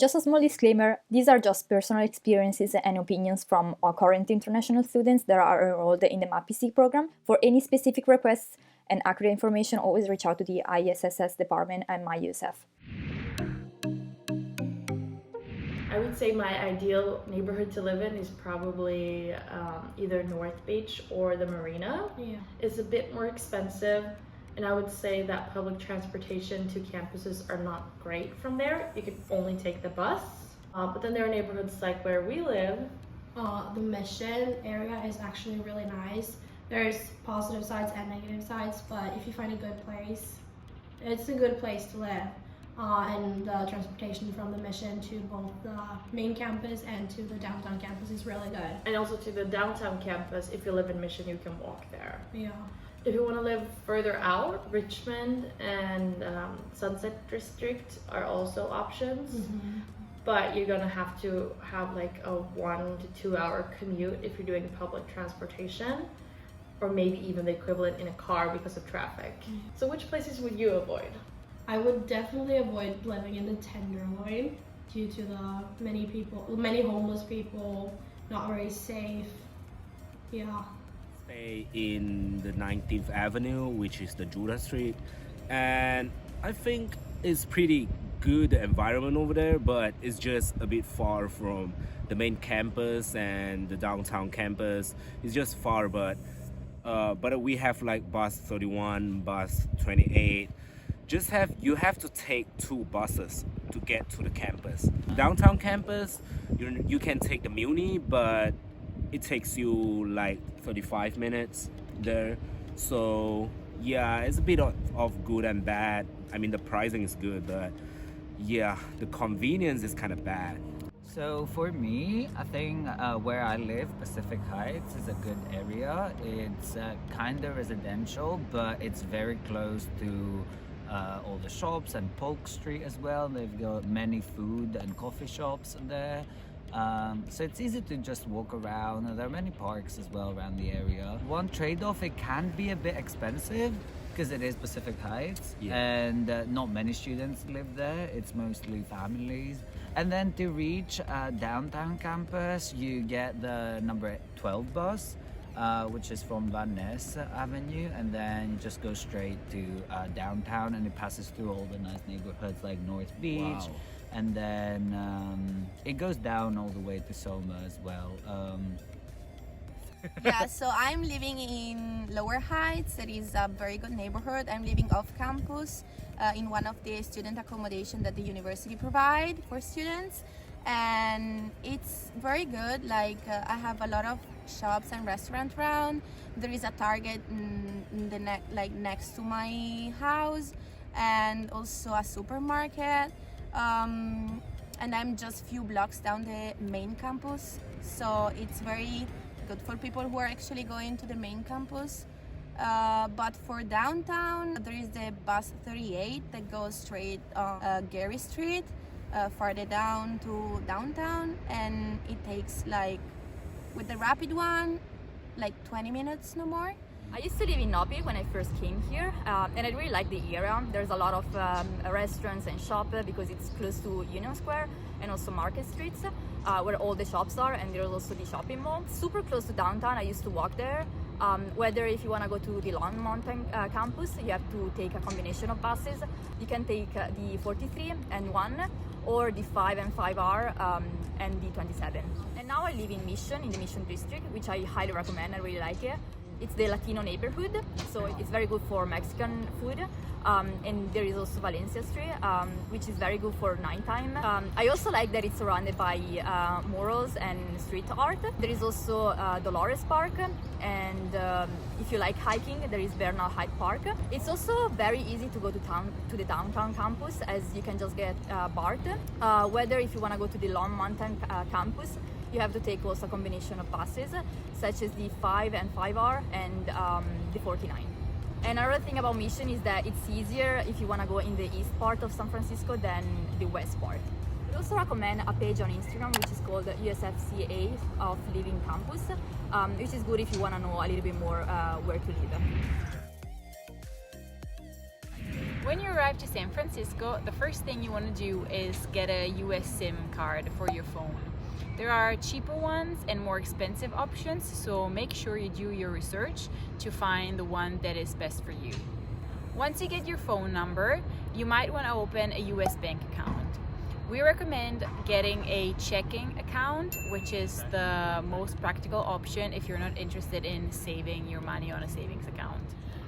Just a small disclaimer, these are just personal experiences and opinions from our current international students that are enrolled in the MAPC program. For any specific requests and accurate information, always reach out to the ISSS department and MyUSF. I would say my ideal neighborhood to live in is probably either North Beach or the Marina. Yeah. It's a bit more expensive, and I would say that public transportation to campuses are not great from there. You can only take the bus. But then there are neighborhoods like where we live. The Mission area is actually really nice. There's positive sides and negative sides, but if you find a good place, it's a good place to live. And the transportation from the Mission to both the main campus and to the downtown campus is really good. And also to the downtown campus, if you live in Mission, you can walk there. Yeah. If you want to live further out, Richmond and Sunset District are also options. Mm-hmm. But you're gonna have to have like a 1 to 2 hour commute if you're doing public transportation, or maybe even the equivalent in a car because of traffic. So which places would you avoid? I would definitely avoid living in the Tenderloin due to the many homeless people, not very safe. Yeah. Stay in the 19th Avenue, which is the Judah Street, and I think it's pretty good environment over there, but it's just a bit far from the main campus and the downtown campus. It's just far, but we have like bus 31, bus 28. You have to take 2 buses to get to the campus. Downtown campus, you can take the Muni, but it takes you like 35 minutes there. So yeah, it's a bit of good and bad. I mean, the pricing is good, but yeah, the convenience is kind of bad. So for me, I think where I live, Pacific Heights, is a good area. It's kind of residential, but it's very close to all the shops and Polk Street as well. They've got many food and coffee shops there. So it's easy to just walk around. There are many parks as well around the area. One trade-off, it can be a bit expensive because it is Pacific Heights, yeah. And not many students live there. It's mostly families. And then to reach downtown campus, you get the number 12 bus, which is from Van Ness Avenue, and then you just go straight to downtown, and it passes through all the nice neighborhoods like North Beach. Wow. And then it goes down all the way to Soma as well. Yeah, so I'm living in Lower Heights. It is a very good neighborhood. I'm living off campus in one of the student accommodation that the university provide for students, and it's very good. Like I have a lot of shops and restaurants around. There is a Target in the next to my house, and also a supermarket. And I'm just few blocks down the main campus, so it's very good for people who are actually going to the main campus. But for downtown, there is the bus 38 that goes straight on Gary Street, farther down to downtown, and it takes like, with the rapid one, like 20 minutes, no more. I used to live in Nopi when I first came here, and I really like the area. There's a lot of restaurants and shops because it's close to Union Square and also Market Streets, where all the shops are, and there's also the shopping mall. Super close to downtown. I used to walk there. Whether if you want to go to the Long Mountain campus, you have to take a combination of buses. You can take the 43 and 1, or the 5 and 5R and the 27. And now I live in Mission, in the Mission District, which I highly recommend. I really like it. It's the Latino neighborhood, so it's very good for Mexican food. And there is also Valencia Street, which is very good for nighttime. I also like that it's surrounded by murals and street art. There is also Dolores Park, and if you like hiking, there is Bernal Hike Park. It's also very easy to go to the downtown campus, as you can just get BART. Whether if you want to go to the Long Mountain campus, you have to take also a combination of buses, such as the 5 and 5R and the 49. Another thing about Mission is that it's easier if you want to go in the east part of San Francisco than the west part. I also recommend a page on Instagram which is called USFCA of Living Campus, which is good if you want to know a little bit more where to live. When you arrive to San Francisco, the first thing you want to do is get a US SIM card for your phone. There are cheaper ones and more expensive options, so make sure you do your research to find the one that is best for you. Once you get your phone number, you might want to open a US bank account. We recommend getting a checking account, which is the most practical option if you're not interested in saving your money on a savings account.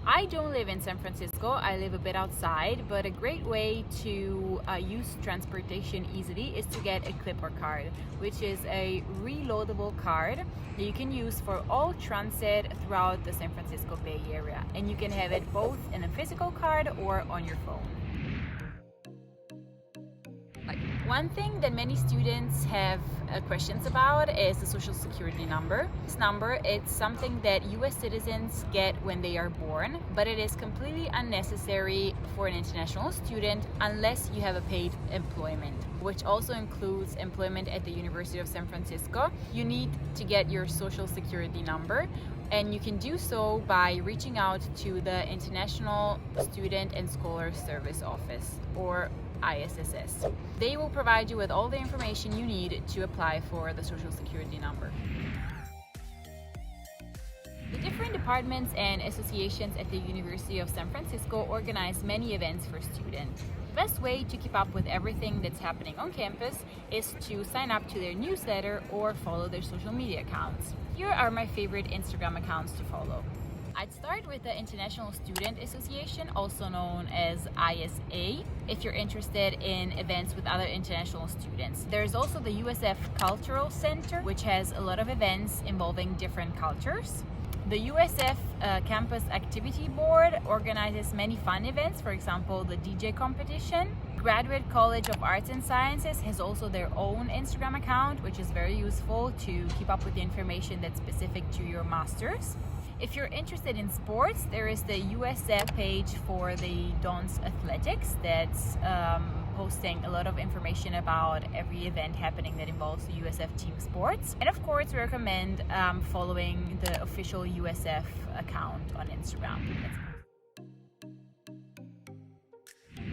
I don't live in San Francisco, I live a bit outside, but a great way to use transportation easily is to get a Clipper card, which is a reloadable card that you can use for all transit throughout the San Francisco Bay Area. And you can have it both in a physical card or on your phone. One thing that many students have questions about is the social security number. This number, it's something that US citizens get when they are born, but it is completely unnecessary for an international student unless you have a paid employment, which also includes employment at the University of San Francisco. You need to get your social security number, and you can do so by reaching out to the International Student and Scholar Service Office, or ISSS. They will provide you with all the information you need to apply for the social security number. The different departments and associations at the University of San Francisco organize many events for students. The best way to keep up with everything that's happening on campus is to sign up to their newsletter or follow their social media accounts. Here are my favorite Instagram accounts to follow. I'd start with the International Student Association, also known as ISA, if you're interested in events with other international students. There's also the USF Cultural Center, which has a lot of events involving different cultures. The USF Campus Activity Board organizes many fun events, for example, the DJ competition. Graduate College of Arts and Sciences has also their own Instagram account, which is very useful to keep up with the information that's specific to your master's. If you're interested in sports, there is the USF page for the Dons Athletics that's posting a lot of information about every event happening that involves the USF team sports. And of course, we recommend following the official USF account on Instagram.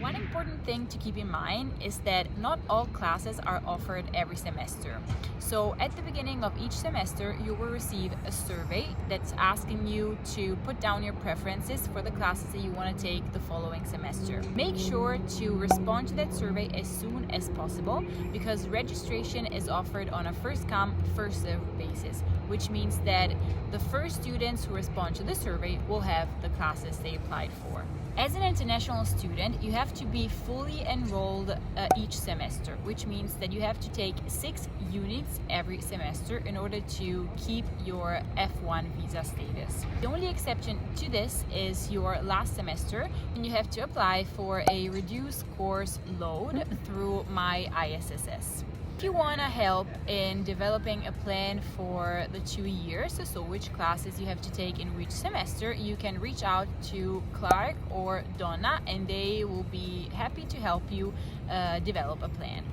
One important thing to keep in mind is that not all classes are offered every semester. So at the beginning of each semester, you will receive a survey that's asking you to put down your preferences for the classes that you want to take the following semester. Make sure to respond to that survey as soon as possible, because registration is offered on a first-come, first-served basis, which means that the first students who respond to the survey will have the classes they applied for. As an international student, you have to be fully enrolled each semester, which means that you have to take 6 units every semester in order to keep your F1 visa status. The only exception to this is your last semester, and you have to apply for a reduced course load through my ISSS. If you want to help in developing a plan for the 2 years, so which classes you have to take in which semester, you can reach out to Clark or Donna, and they will be happy to help you develop a plan.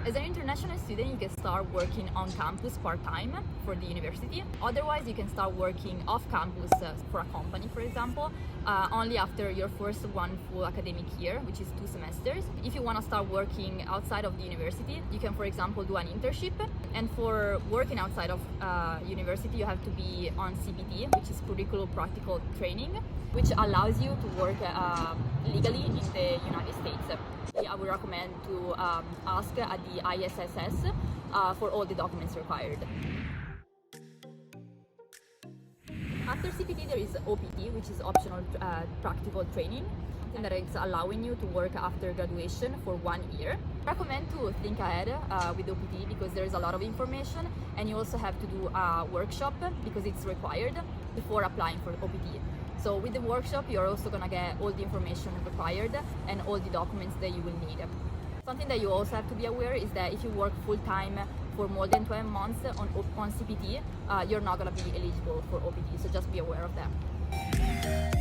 As an international student, you can start working on campus part-time for the university. Otherwise, you can start working off-campus for a company, for example, only after your first one full academic year, which is 2 semesters. If you want to start working outside of the university, you can, for example, do an internship. And for working outside of university, you have to be on CPT, which is Curriculum Practical Training, which allows you to work legally in the United States. I would recommend to ask at the ISSS for all the documents required. After CPT, there is OPT, which is optional practical training, and that is allowing you to work after graduation for 1 year. I recommend to think ahead with OPT because there is a lot of information, and you also have to do a workshop because it's required before applying for OPT. So with the workshop, you're also gonna get all the information required and all the documents that you will need. Something that you also have to be aware is that if you work full-time for more than 12 months on CPT, you're not gonna be eligible for OPT, so just be aware of that.